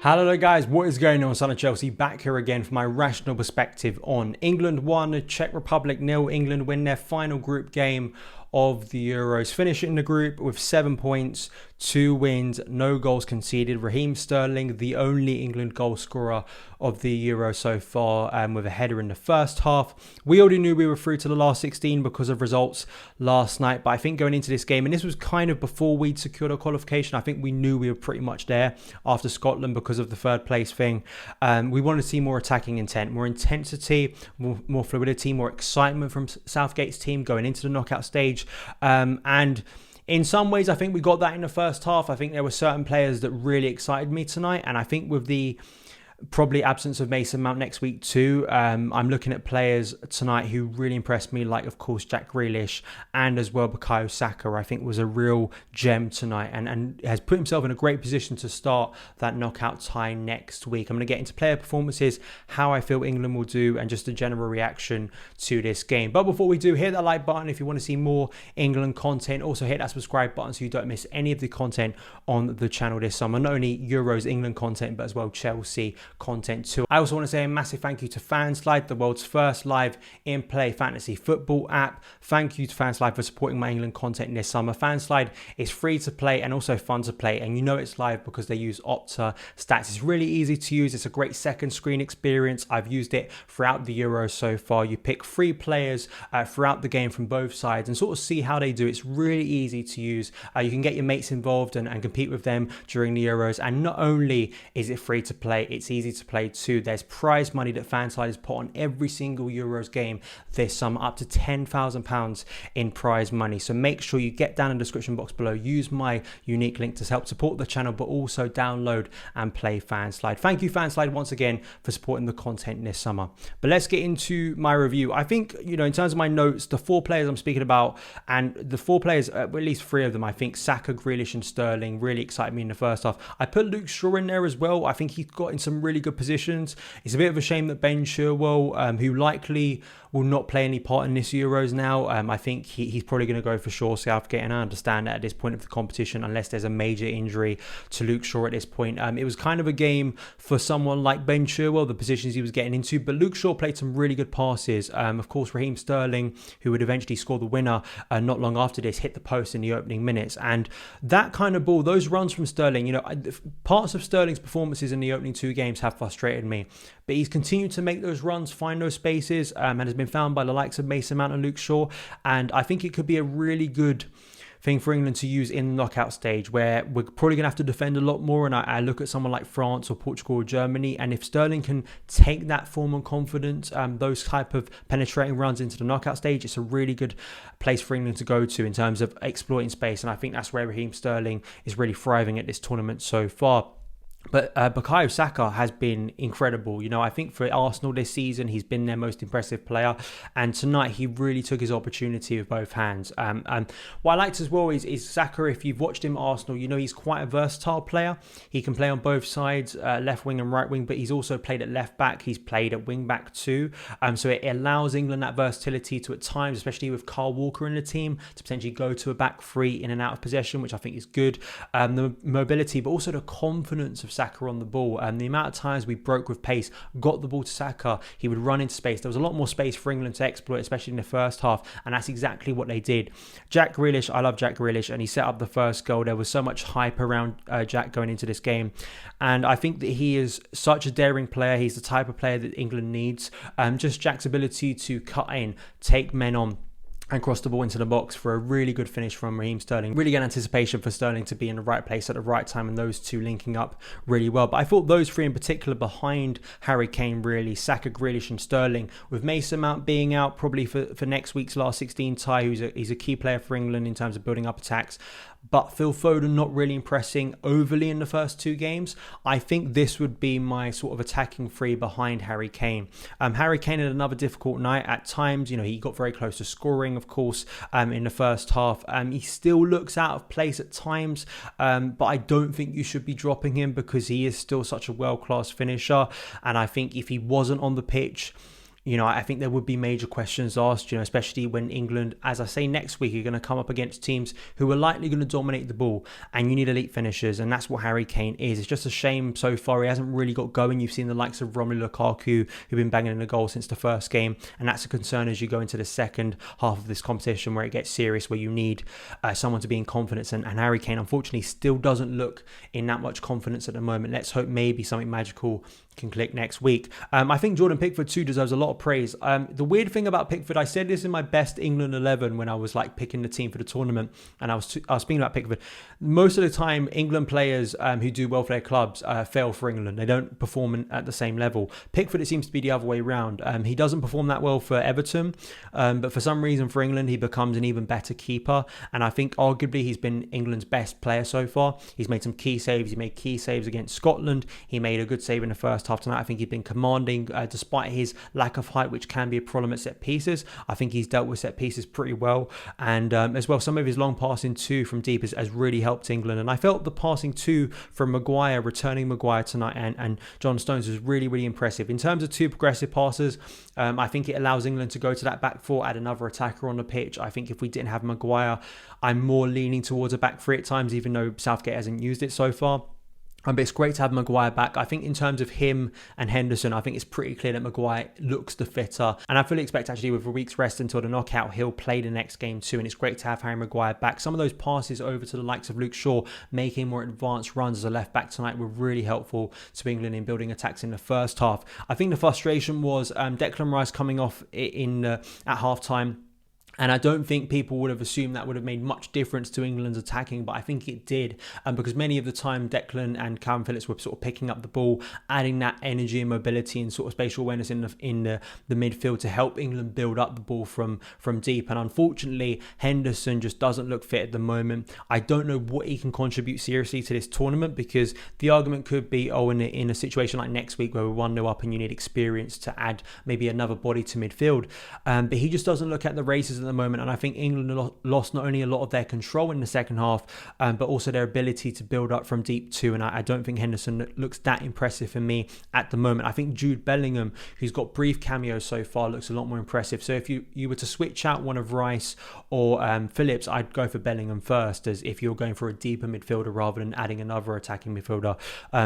Hello there guys, what is going on? SonOfChelsea back here again for my rational perspective on England 1, Czech Republic 0. England win their final group game of the Euros, finishing the group with 7 points, 2 wins, no goals conceded. Raheem Sterling, the only England goal scorer of the Euro so far, with a header in the first half. We already knew we were through to the last 16 because of results last night, but I think going into this game, and this was kind of before we'd secured our qualification, I think we knew we were pretty much there after Scotland because of the third place thing. We wanted to see more attacking intent, more intensity, more fluidity, more excitement from Southgate's team going into the knockout stage. And in some ways, I think we got that in the first half. I think there were certain players that really excited me tonight. And I think with the probably absence of Mason Mount next week too, I'm looking at players tonight who really impressed me, like of course Jack Grealish and as well Bukayo Saka. I think was a real gem tonight and has put himself in a great position to start that knockout tie next week. I'm going to get into player performances, how I feel England will do, and just a general reaction to this game. But before we do, hit that like button if you want to see more England content. Also hit that subscribe button so you don't miss any of the content on the channel this summer. Not only Euros England content, but as well Chelsea content too. I also want to say a massive thank you to Fanslide, the world's first live in-play fantasy football app. Thank you to Fanslide for supporting my England content this summer. Fanslide is free to play and also fun to play, and you know it's live because they use Opta stats. It's really easy to use. It's a great second screen experience. I've used it throughout the Euros so far. You pick 3 players throughout the game from both sides and sort of see how they do. It's really easy to use. You can get your mates involved and compete with them during the Euros, and not only is it free to play, it's easy to play too. There's prize money that Fanslide has put on every single Euros game this summer, up to £10,000 in prize money. So make sure you get down in the description box below, use my unique link to help support the channel, but also download and play Fanslide. Thank you Fanslide once again for supporting the content this summer. But let's get into my review. I think, you know, in terms of my notes, the 4 players I'm speaking about, and the 4 players, at least 3 of them, I think Saka, Grealish and Sterling really excited me in the first half. I put Luke Shaw in there as well. I think he's got in some really good positions. It's a bit of a shame that Ben Chilwell, who likely will not play any part in this Euros now, I think he's probably going to go for Shaw Southgate, and I understand that at this point of the competition, unless there's a major injury to Luke Shaw at this point. It was kind of a game for someone like Ben Chilwell, the positions he was getting into, but Luke Shaw played some really good passes. Of course, Raheem Sterling, who would eventually score the winner not long after this, hit the post in the opening minutes, and that kind of ball, those runs from Sterling, you know, parts of Sterling's performances in the opening 2 games have frustrated me, but he's continued to make those runs, find those spaces, and has been found by the likes of Mason Mount and Luke Shaw. And I think it could be a really good thing for England to use in the knockout stage, where we're probably going to have to defend a lot more. And I look at someone like France or Portugal or Germany, and if Sterling can take that form and confidence, those type of penetrating runs into the knockout stage, it's a really good place for England to go to in terms of exploiting space. And I think that's where Raheem Sterling is really thriving at this tournament so far. But Bukayo Saka has been incredible. You know, I think for Arsenal this season, he's been their most impressive player. And tonight, he really took his opportunity with both hands. And what I liked as well is Saka, if you've watched him at Arsenal, you know he's quite a versatile player. He can play on both sides, left wing and right wing, but he's also played at left back. He's played at wing back too. So it allows England that versatility to at times, especially with Kyle Walker in the team, to potentially go to a back 3 in and out of possession, which I think is good. The mobility, but also the confidence of Saka on the ball, and the amount of times we broke with pace, got the ball to Saka, he would run into space. There was a lot more space for England to exploit, especially in the first half, and that's exactly what they did. Jack Grealish, I love Jack Grealish, and he set up the first goal. There was so much hype around Jack going into this game, and I think that he is such a daring player. He's the type of player that England needs. Just Jack's ability to cut in, take men on, and cross the ball into the box for a really good finish from Raheem Sterling. Really good anticipation for Sterling to be in the right place at the right time, and those 2 linking up really well. But I thought those 3 in particular behind Harry Kane, really, Saka, Grealish and Sterling, with Mason Mount being out probably for next week's last 16 tie, he's a key player for England in terms of building up attacks. But Phil Foden not really impressing overly in the first 2 games. I think this would be my sort of attacking 3 behind Harry Kane. Harry Kane had another difficult night at times. You know, he got very close to scoring, of course, in the first half. He still looks out of place at times, but I don't think you should be dropping him because he is still such a world-class finisher. And I think if he wasn't on the pitch, I think there would be major questions asked, especially when England, as I say, next week are going to come up against teams who are likely going to dominate the ball, and you need elite finishers, and that's what Harry Kane is. It's just a shame so far he hasn't really got going. You've seen the likes of Romelu Lukaku, who've been banging in a goal since the first game, and that's a concern as you go into the second half of this competition where it gets serious, where you need someone to be in confidence, and Harry Kane, unfortunately, still doesn't look in that much confidence at the moment. Let's hope maybe something magical can click next week. I think Jordan Pickford too deserves a lot of praise. The weird thing about Pickford, I said this in my best England 11 when I was like picking the team for the tournament, and I was speaking about Pickford. Most of the time, England players who do well for their clubs fail for England. They don't perform at the same level. Pickford, it seems to be the other way around. He doesn't perform that well for Everton, but for some reason for England, he becomes an even better keeper. And I think arguably he's been England's best player so far. He's made some key saves. He made key saves against Scotland. He made a good save in the first half tonight. I think he's been commanding despite his lack of height, which can be a problem at set pieces. I think he's dealt with set pieces pretty well. And as well, some of his long passing too from deep has really helped England. And I felt the passing too from Maguire, returning Maguire tonight, and John Stones was really, really impressive. In terms of two progressive passes, I think it allows England to go to that back four, add another attacker on the pitch. I think if we didn't have Maguire, I'm more leaning towards a back three at times, even though Southgate hasn't used it so far. But it's great to have Maguire back. I think in terms of him and Henderson, I think it's pretty clear that Maguire looks the fitter. And I fully expect actually with a week's rest until the knockout, he'll play the next game too. And it's great to have Harry Maguire back. Some of those passes over to the likes of Luke Shaw, making more advanced runs as a left back tonight, were really helpful to England in building attacks in the first half. I think the frustration was Declan Rice coming off at half time. And I don't think people would have assumed that would have made much difference to England's attacking, but I think it did. Because many of the time, Declan and Calvin Phillips were sort of picking up the ball, adding that energy and mobility and sort of spatial awareness in the midfield to help England build up the ball from deep. And unfortunately, Henderson just doesn't look fit at the moment. I don't know what he can contribute seriously to this tournament, because the argument could be, in a situation like next week where we're 1-0 up and you need experience to add maybe another body to midfield. But he just doesn't look at the races at the moment, and I think England lost not only a lot of their control in the second half, but also their ability to build up from deep too. And I don't think Henderson looks that impressive for me at the moment. I think Jude Bellingham, who's got brief cameos so far, looks a lot more impressive. So if you were to switch out one of Rice or Phillips, I'd go for Bellingham first, as if you're going for a deeper midfielder rather than adding another attacking midfielder.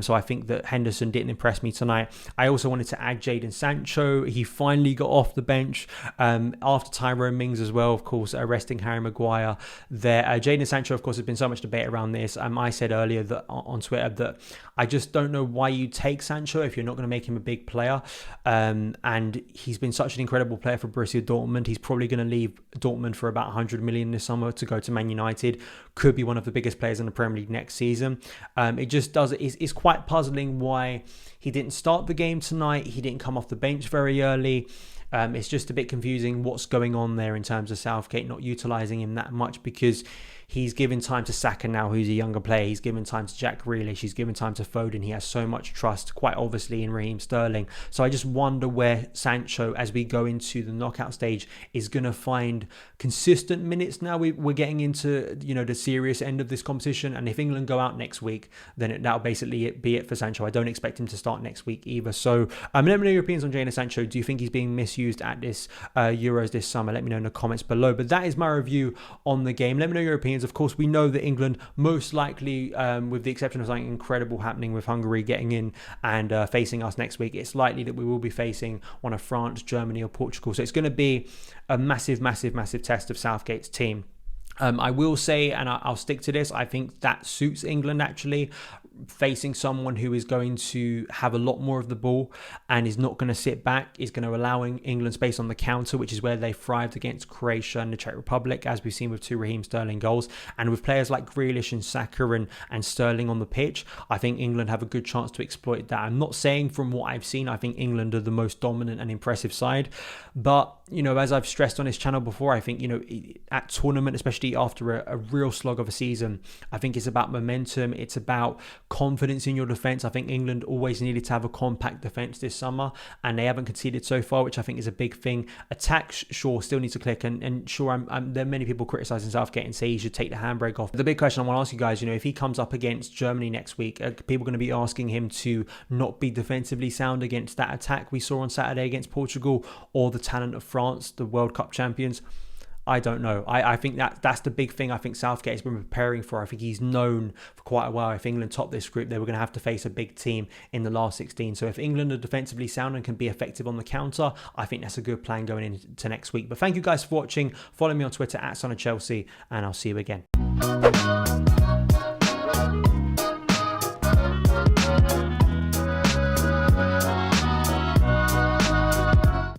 So I think that Henderson didn't impress me tonight. I also wanted to add Jadon Sancho. He finally got off the bench after Tyrone Mings as well, of course, arresting Harry Maguire there. Jadon Sancho, of course, has been so much debate around this. I said earlier that on Twitter that I just don't know why you take Sancho if you're not going to make him a big player. And he's been such an incredible player for Borussia Dortmund. He's probably going to leave Dortmund for about 100 million this summer to go to Man United. Could be one of the biggest players in the Premier League next season. It's quite puzzling why he didn't start the game tonight. He didn't come off the bench very early. It's just a bit confusing what's going on there in terms of Southgate not utilising him that much, because he's given time to Saka now, who's a younger player. He's given time to Jack Grealish. He's given time to Foden. He has so much trust, quite obviously, in Raheem Sterling. So I just wonder where Sancho, as we go into the knockout stage, is going to find consistent minutes now. We're getting into the serious end of this competition. And if England go out next week, then that'll basically be it for Sancho. I don't expect him to start next week either. So let me know your opinions on Jadon Sancho. Do you think he's being misused at this Euros this summer? Let me know in the comments below. But that is my review on the game. Let me know your opinions. Of course, we know that England most likely, with the exception of something incredible happening with Hungary getting in and facing us next week, it's likely that we will be facing one of France, Germany or Portugal. So it's going to be a massive, massive, massive test of Southgate's team. I will say, and I'll stick to this, I think that suits England actually, facing someone who is going to have a lot more of the ball and is not going to sit back, is going to allow England space on the counter, which is where they thrived against Croatia and the Czech Republic, as we've seen with 2 Raheem Sterling goals. And with players like Grealish and Saka and Sterling on the pitch, I think England have a good chance to exploit that. I'm not saying from what I've seen, I think England are the most dominant and impressive side, but as I've stressed on this channel before, I think, at tournament, especially after a real slog of a season, I think it's about momentum. It's about confidence in your defence. I think England always needed to have a compact defence this summer, and they haven't conceded so far, which I think is a big thing. Attack, sure, still needs to click, and sure, there are many people criticising Southgate and say he should take the handbrake off. The big question I want to ask you guys, if he comes up against Germany next week, are people going to be asking him to not be defensively sound against that attack we saw on Saturday against Portugal, or the talent of France, the World Cup champions? I don't know. I think that's the big thing I think Southgate has been preparing for. I think he's known for quite a while, if England top this group, they were going to have to face a big team in the last 16. So if England are defensively sound and can be effective on the counter, I think that's a good plan going into next week. But thank you guys for watching. Follow me on Twitter at SonOfChelsea, and I'll see you again.